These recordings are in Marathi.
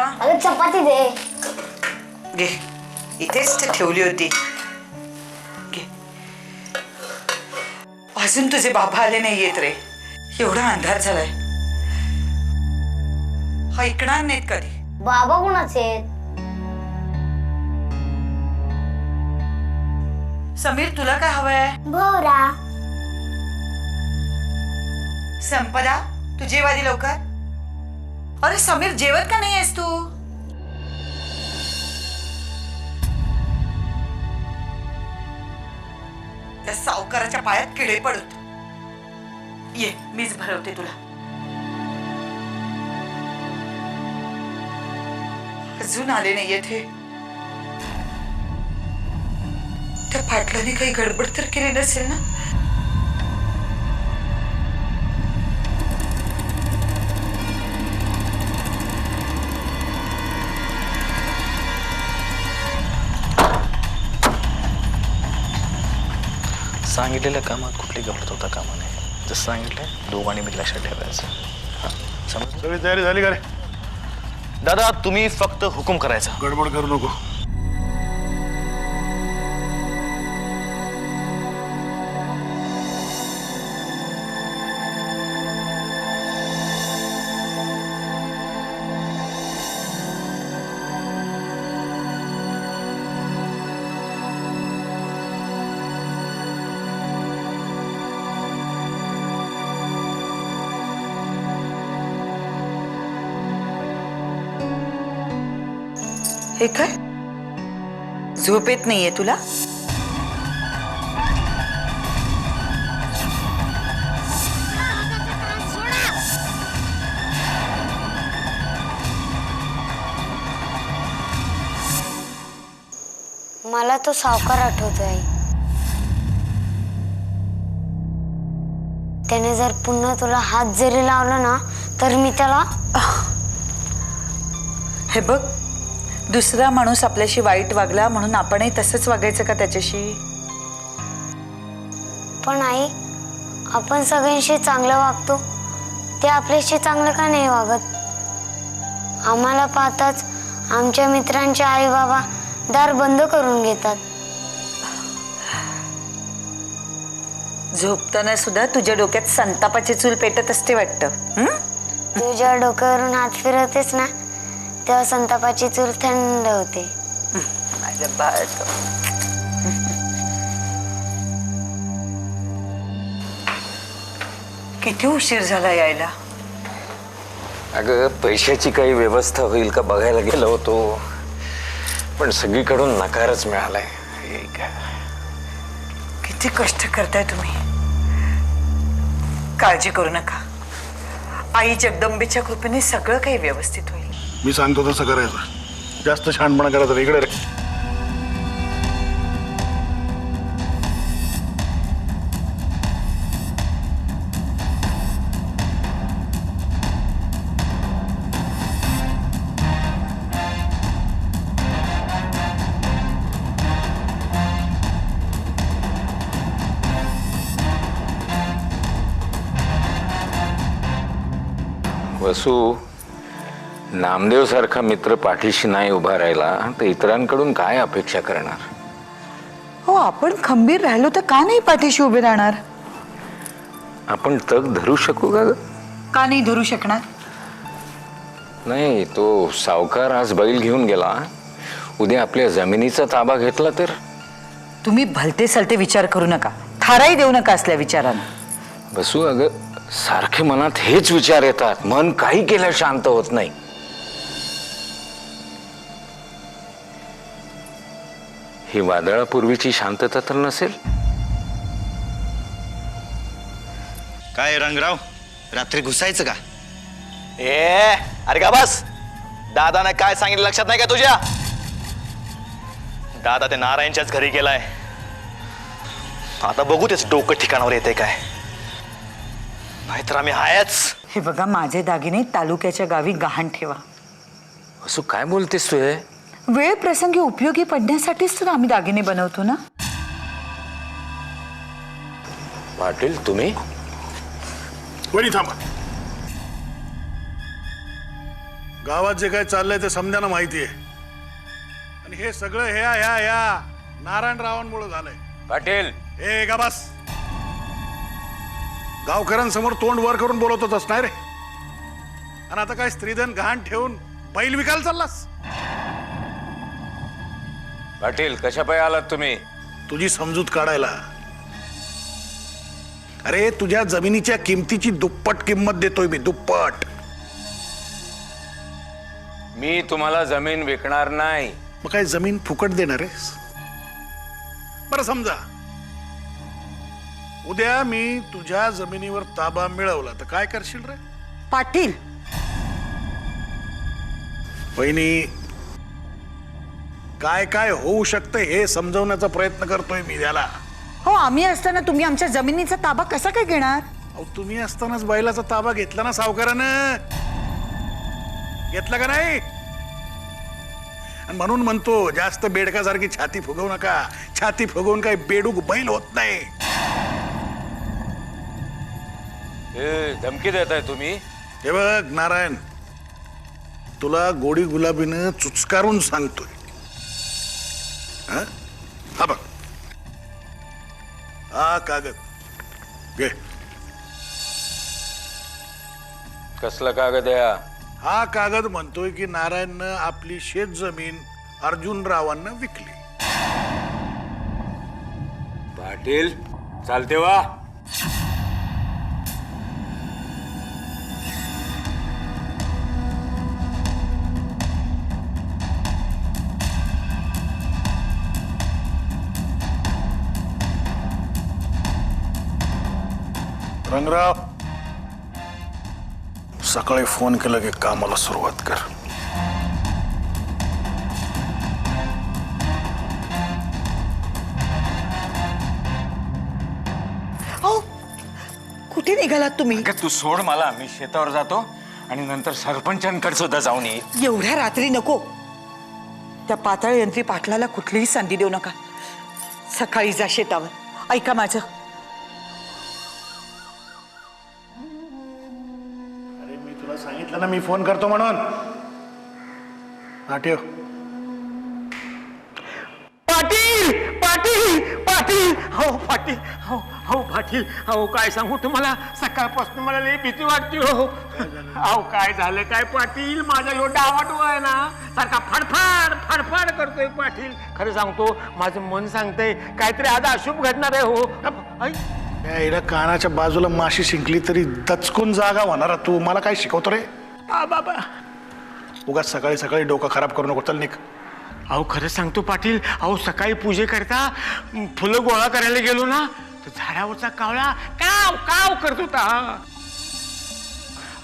अगं चपाती दे. घे, इथेच तर ठेवली होती. घे. अजून तुझे बाबा आले नाही येत रे. एवढा अंधार झालाय. ऐकणार नाहीत कधी. बाबा कोणाचे आहेत? समीर तुला काय हवंय? भोवरा. संपदा तू जेव आधी लवकर. अरे समीर जेवत का नाही आहेस तू? त्या सावकाराच्या पायात किडे पडत. ये मीच भरवते तुला. अजून आले नाहीये ते. त्या पाटलाने काही गडबड तर केली नसेल ना? सांगितलेल्या कामात कुठली गडबड होता कामा नये. जसं सांगितलंय दोघांनी मी लक्षात ठेवायचं. समज सगळी तयारी झाली का रे? दादा तुम्ही फक्त हुकूम करायचा. गडबड करू नको. हे काय झोप येत नाहीये तुला? मला तो सावकार आठवतोय. त्याने जर पुन्हा तुला हात जरी लावला ना तर मी त्याला. हे बघ, दुसरा माणूस आपल्याशी वाईट वागला म्हणून आपणही तसंच वागायचं का त्याच्याशी? पण आई, आपण सगळ्यांशी चांगलं वागतो, ते आपल्याशी चांगलं का नाही वागत? आम्हाला पाहताच आमच्या मित्रांचे आई बाबा दार बंद करून घेतात. झोपताना सुद्धा तुझ्या डोक्यात संतापाची चूल पेटत असते वाटतं. तुझ्या डोक्यावरून हात फिरवतेस ना तेव्हा संतापाची चूल थंड होते. माझ्या बाळ. किती उशीर झाला यायला? अगं पैशाची काही व्यवस्था होईल का बघायला गेलो होतो, पण सगळीकडून नकारच मिळालाय. किती कष्ट करताय तुम्ही. काळजी करू नका, आई जगदंबेच्या कृपेने सगळं काही व्यवस्थित होईल. मी सांगतो तसं करायचं. जास्त शहाणपणा करायचं इकडे रे. वसू, नामदेव सारखा मित्र पाठीशी नाही उभा राहिला तर इतरांकडून काय अपेक्षा करणार? हो, आपण खंबीर राहिलो तर का नाही पाठीशी उभे राहणार? आपण तग धरू शकू का? का नाही धरू शकणार? नाही, तो सावकार आज बैल घेऊन गेला, उद्या आपल्या जमिनीचा ताबा घेतला तर? तुम्ही भलते सलते विचार करू नका, थाराही देऊ नका असल्या विचारांना. वसू, अगं सारखे मनात हेच विचार येतात. मन काही केल्या शांत होत नाही. ही वादळापूर्वीची शांतता तर नसेल? काय रंगराव, रात्री घुसायचं का? अरे का बस. दादाने काय सांगितलं लक्षात नाही का तुझ्या? दादा ते नारायणच्याच घरी गेलाय. आता बघू तेच डोकं ठिकाणावर येते काय, नाहीतर आम्ही हायच. हे बघा, माझे दागिने तालुक्याच्या गावी गहाण ठेवा. असं काय बोलतेस तू? वेळ प्रसंगी उपयोगी पडण्यासाठीच तर आम्ही दागिने बनवतो ना. पाटील, तुम्ही? वरी थांबा. गावात जे काय चाललंय ते समजायला माहिती आहे. आणि हे सगळं ह्या नारायणरावांमुळे झालंय. पाटील ए गा बस. गावकऱ्यांसमोर तोंड वर करून बोलत होतास नाही रे. आणि आता काय स्त्रीधन घाण ठेवून बैल विकायला चाललास? पाटील कशा पाय आलात तुम्ही? तुझी समजूत काढायला. अरे तुझ्या जमिनीच्या किमतीची दुप्पट किंमत देतोय मी, दुप्पट. मी तुम्हाला जमीन विकणार नाही. मग काय जमीन फुकट देणार आहेस? बरं समजा उद्या मी तुझ्या जमिनीवर ताबा मिळवला तर काय करशील रे? पाटील, वहिनी, काय काय होऊ शकतं हे समजवण्याचा प्रयत्न करतोय मी त्याला. हो आम्ही असताना तुम्ही आमच्या जमिनीचा ताबा कसा काय घेणार? अहो तुम्ही असतानाच बैलाचा ताबा घेतला ना सावकारानं. घेतला का नाही? आणि म्हणून म्हणतो जास्त बेडकासारखी छाती फुगवू नका. छाती फुगवून काही बेडूक बैल होत नाही. धमकी देताय तुम्ही? हे बघ नारायण, तुला गोडी गुलाबीनं चुचकारून सांगतोय. हा बघ, हा कागद घे. कसला कागद आहे हा? हा कागद म्हणतोय की नारायणनं आपली शेत जमीन अर्जुनरावांना विकली. पाटील चालते वा. रंगराव, सकाळी फोन केला की कामाला सुरुवात कर. हो कुठे निघालात तुम्ही? तू सोड मला, मी शेतावर जातो आणि नंतर सरपंचांकडे सुद्धा जाऊन येईल. एवढ्या रात्री नको. त्या पाताळ यंत्री पाटलाला कुठलीही संधी देऊ नका. सकाळी जा शेतावर. ऐका माझं. अरे मी तुला सांगितलं ना मी फोन करतो म्हणून. हा ठेव. पाटील पाटील पाटील हो पाटील हो हो पाटील हो काय सांगू तुम्हाला सकाळपासून मला लई भीती वाटते हो. अहो काय झालं काय पाटील माझा यो डावाटू आहे ना सारखा फडफड फडफड करतोय पाटील. खरं सांगतो माझं मन सांगतंय काहीतरी आज अशुभ घडणार आहे हो. ऐ, या हिला कानाच्या बाजूला माशी शिंकली तरी दचकून जागा होणार. तू मला काय शिकवतो रे? बाबा उगाच सकाळी सकाळी डोकं खराब करू नको. चल निघ. अहो खरं सांगतो पाटील अहो सकाळी पूजेकरता फुलं गोळा करायला गेलो ना तर झाडावरचा कावळा काव काव करत होता.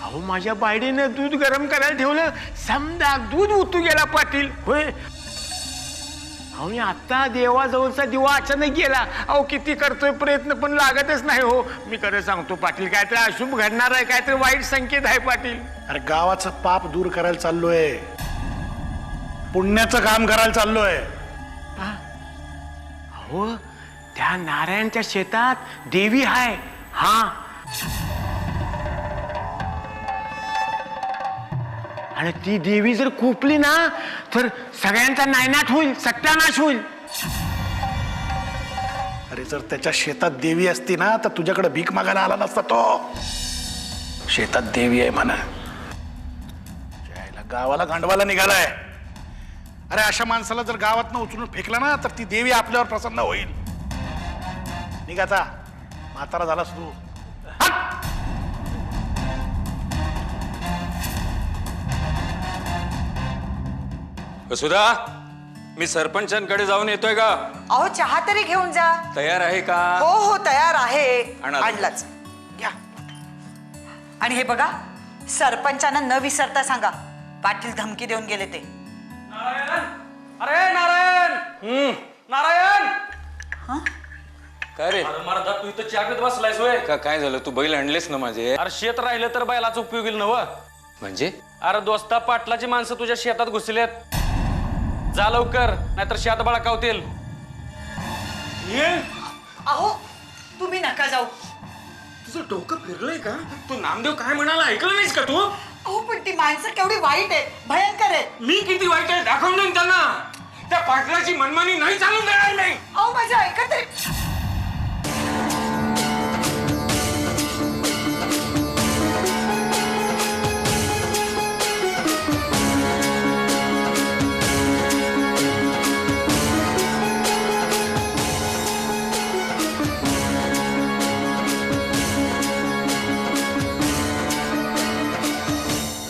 अहो माझ्या बायडीनं दूध गरम करायला ठेवलं समजा दूध उतू गेला पाटील. होय अहो मी आता देवाजवळचा दिवा अचानक गेला. अहो किती करतोय प्रयत्न पण लागतच नाही हो. मी खरं सांगतो पाटील काहीतरी अशुभ घडणार आहे काहीतरी वाईट संकेत आहे पाटील. अरे गावाचं पाप दूर करायला चाललोय. पुण्याचं काम करायला चाललोय. हो त्या नारायणच्या शेतात देवी आहे. हा आणि ती देवी जर कोपली ना तर सगळ्यांचा नायनाट होईल सत्यानाश होईल. अरे जर त्याच्या शेतात देवी असती ना तर तुझ्याकडे भीक मागायला आला नसता तो. शेतात देवी आहे म्हणा. जायला गावाला गांडवाला निघालाय. अरे अशा माणसाला जर गावात उचलून फेकला ना तर ती देवी आपल्यावर प्रसन्न होईल. निघ आता, म्हातारा झालास तू. सुधा मी सरपंचांकडे जाऊन येतोय का? अहो चहा तरी घेऊन जा. तयार आहे का? हो हो तयार आहे. आणा. आणलाच घ्या. आणि हे बघा सरपंचांना न विसरता सांगा पाटील धमकी देऊन गेले ते. अरे नारायण नारायण काय रे? अरे मर्दा तू इथं चहा पीत बसलायस होय? काय झालं? तू बैल आणलेस ना माझे? अरे शेत राहिलं तर बैलाच उपयोग येईल नव. म्हणजे अरे दोस्ता पाटलाची माणसं तुझ्या शेतात घुसलेत. जा लवकर नाहीतर शेत बळकावतील. अहो तुम्ही नका जाऊ. तुझं डोकं फिरलंय का? तू नामदेव काय म्हणाला ऐकलं नाहीस का तू? अहो पण ती माणसं केवढी वाईट आहे, भयंकर आहे. मी किती वाईट आहे दाखवून देईन त्यांना. त्या पाटलाची मनमानी नाही चालून देणार नाही. अहो माझ्या ऐका तरी.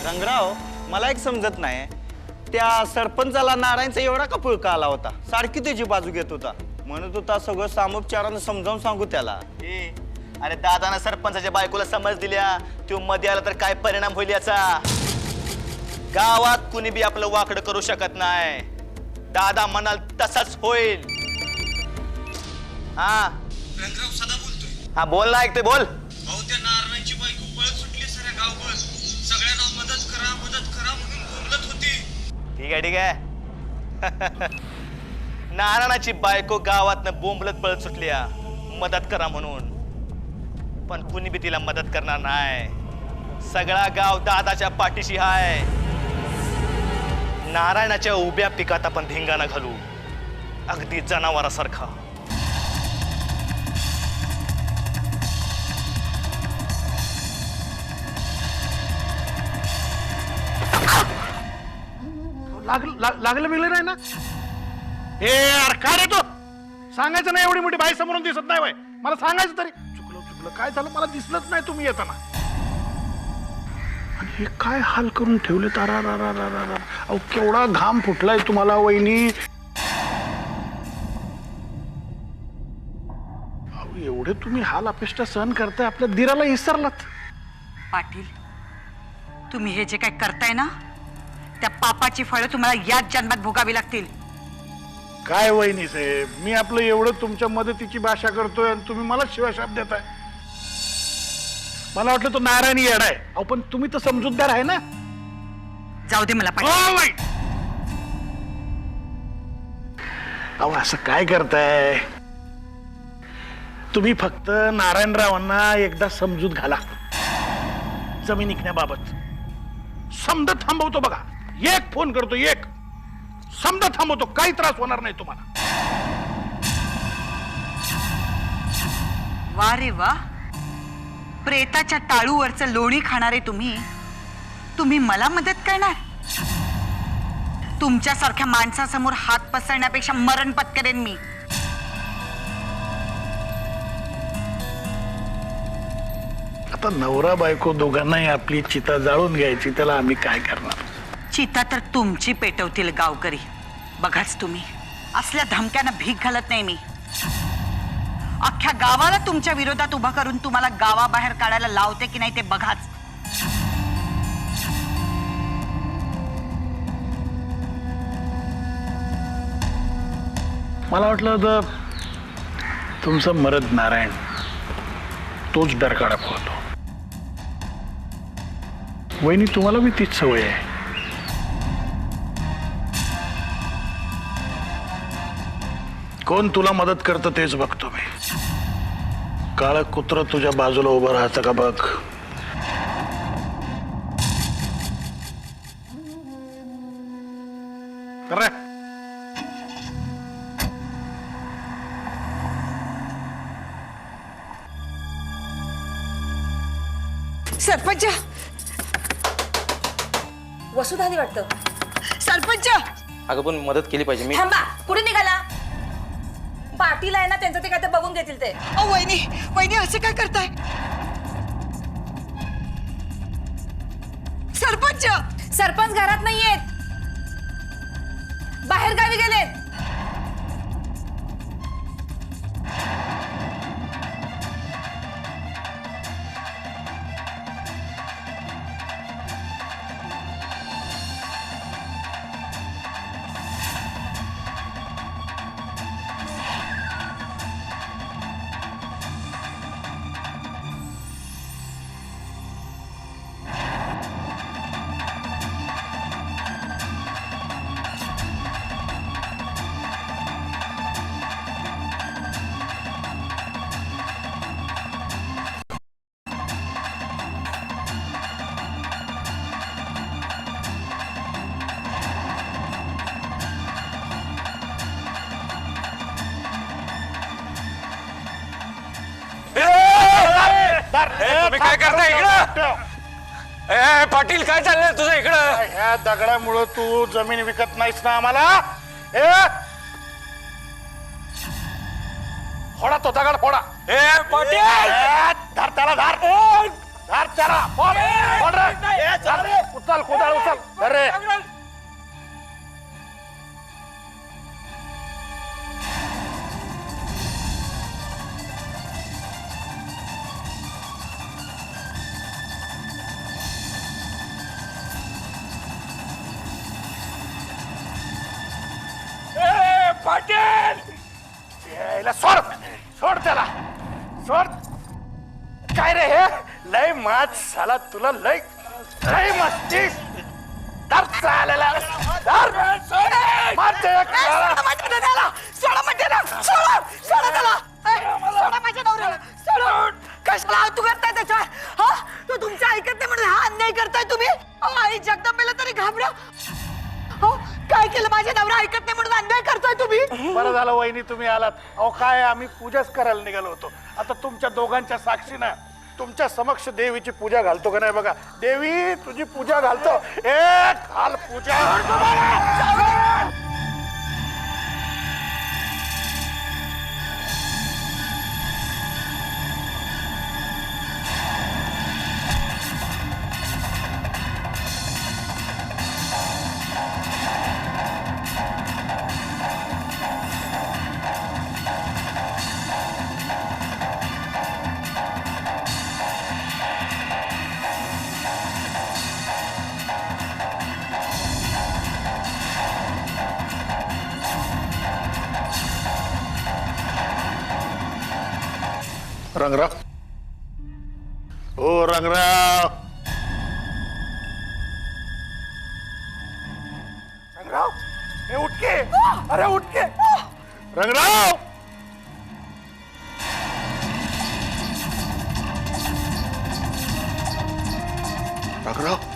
रंगराव, मला एक समजत नाही, त्या सरपंचाला नारायणचा एवढा का पुळका आला होता? सारखी त्याची बाजू घेत होता, म्हणत होता सगळं सामोपचारानं समजावून सांगू त्याला. अरे दादानं सरपंचाच्या बायकोला समज दिल्या, तो मध्ये आला तर काय परिणाम होईल याचा. गावात कुणी बी आपलं वाकडं करू शकत नाही. दादा म्हणाल तसाच होईल. हा रंगराव सदा बोलतोय. हा बोल ना, ऐकते बोल. अहो त्या नारायणची बायको पळत सुटली साऱ्या गावभर. सगळ्यांना मदत करा म्हणून बोंबलत होती. ठीक आहे ठीक आहे. नारायणाची बायको गावातनं बोंबलत पळत सुटली मदत करा म्हणून, पण कुणी बी तिला मदत करणार नाही. सगळा गाव दादाच्या पाठीशी हाय. नारायणाच्या उभ्या पिकात आपण धिंगाणा घालू, अगदी जनावरासारखा. लागलं बिगलं नाही ना? ए यार काय रे तो, सांगायचं नाही? एवढी मोठी बाई समोरून दिसत नाही बाय, मला सांगायचं तरी. चुकलं काय झालं, मला दिसलंच नाही तुम्ही येताना. आणि हे काय हाल करून ठेवले तारा. अहो केवढा घाम फुटलाय तुम्हाला वहिनी. अहो एवढे तुम्ही हाल अपेष्टा सहन करताय, आपल्या दिराला विसरलात. पाटील, तुम्ही हे जे काय करताय ना, त्या पापाची फळं तुम्हाला याच जन्मात भोगावी लागतील. काय वहिनी साहेब, मी आपलं एवढं तुमच्या मदतीची भाषा करतोय आणि तुम्ही मला शिवाशाप देताय. मला वाटलं तो नारायणी येडा आहे. अहो पण तुम्ही तर समजूतदार आहे ना. जाऊ दे मला पाटील. O by! अहो असं काय करताय तुम्ही? फक्त नारायणरावांना एकदा समजूत घाला जमीन विकण्याबाबत. समजा थांबवतो बघा, एक फोन करतो, एक समजा थांबवतो, काही त्रास होणार नाही तुम्हाला. वा रे वा, प्रेताच्या टाळूवरचं लोणी खाणारे तुम्ही मला मदत करणार? तुमच्यासारख्या माणसासमोर हात पसरण्यापेक्षा मरण पत्करेन मी. आता नवरा बायको दोघांनाही आपली चिता जाळून घ्यायची, त्याला आम्ही काय करणार? चिता तर तुमची पेटवतील गावकरी. बघाच तुम्ही, असल्या धमक्यानं भीक घालत नाही मी. अख्ख्या गावाला तुमच्या विरोधात उभा करून तुम्हाला गावाबाहेर काढायला लावते की नाही ते बघाच. मला वाटलं होतं तुमचं मरद नारायण तोच डरकाळा फोडतो. वहिनी तुम्हाला बी तीच सवय आहे. कोण तुला मदत करतं तेच बघतो मी. काळं कुत्र तुझ्या बाजूला उभं राहतं का बघ. रे सरपंच, वसुधा आली वाटतं. सरपंच अगं पण मदत केली पाहिजे. मी थांबा, कुठे निघाला? पाटील आहे ना, त्यांचं ते काय ते बघून घेतील ते. वहिनी असं काय करताय? सरपंच सरपंच घरात नाहीयेत, बाहेर गावी गेलेत. तुम्ही काय करताय इकडं? ए पाटील काय चाललंय तुझं इकडं? ह्या दगडामुळं तू जमीन विकत नाहीस ना आम्हाला? फोडा तो दगड फोडा. ए पाटील धार त्याला धार धार त्याला फोड फोड रे. उचल कोदाळ उचल अरे. पाटील यायला सोड सोड त्याला सोड. काय रे हे लय मात झाला तुला लय लय मस्ती धर चालेला धर मारते कशाला तू करताय त्याच्यावर हा तू तुमचं ऐकत नाही म्हणून हा अन्याय करताय तुम्ही आई जगदंबेला तरी घाबरा. हो काय केलं माझ्या नवरा ऐकत नाही म्हणून अन्याय करताय तुम्ही. बरं झालं वहिनी तुम्ही आलात. अहो काय आम्ही पूजाच करायला निघालो होतो. आता तुमच्या दोघांच्या साक्षीनं तुमच्या समक्ष देवीची पूजा घालतो का नाही बघा. देवी तुझी पूजा घालतो. एक घाल पूजा. रंगराव ओ रंगराव रंगराव हे उठके अरे उठके रंगराव रंगराव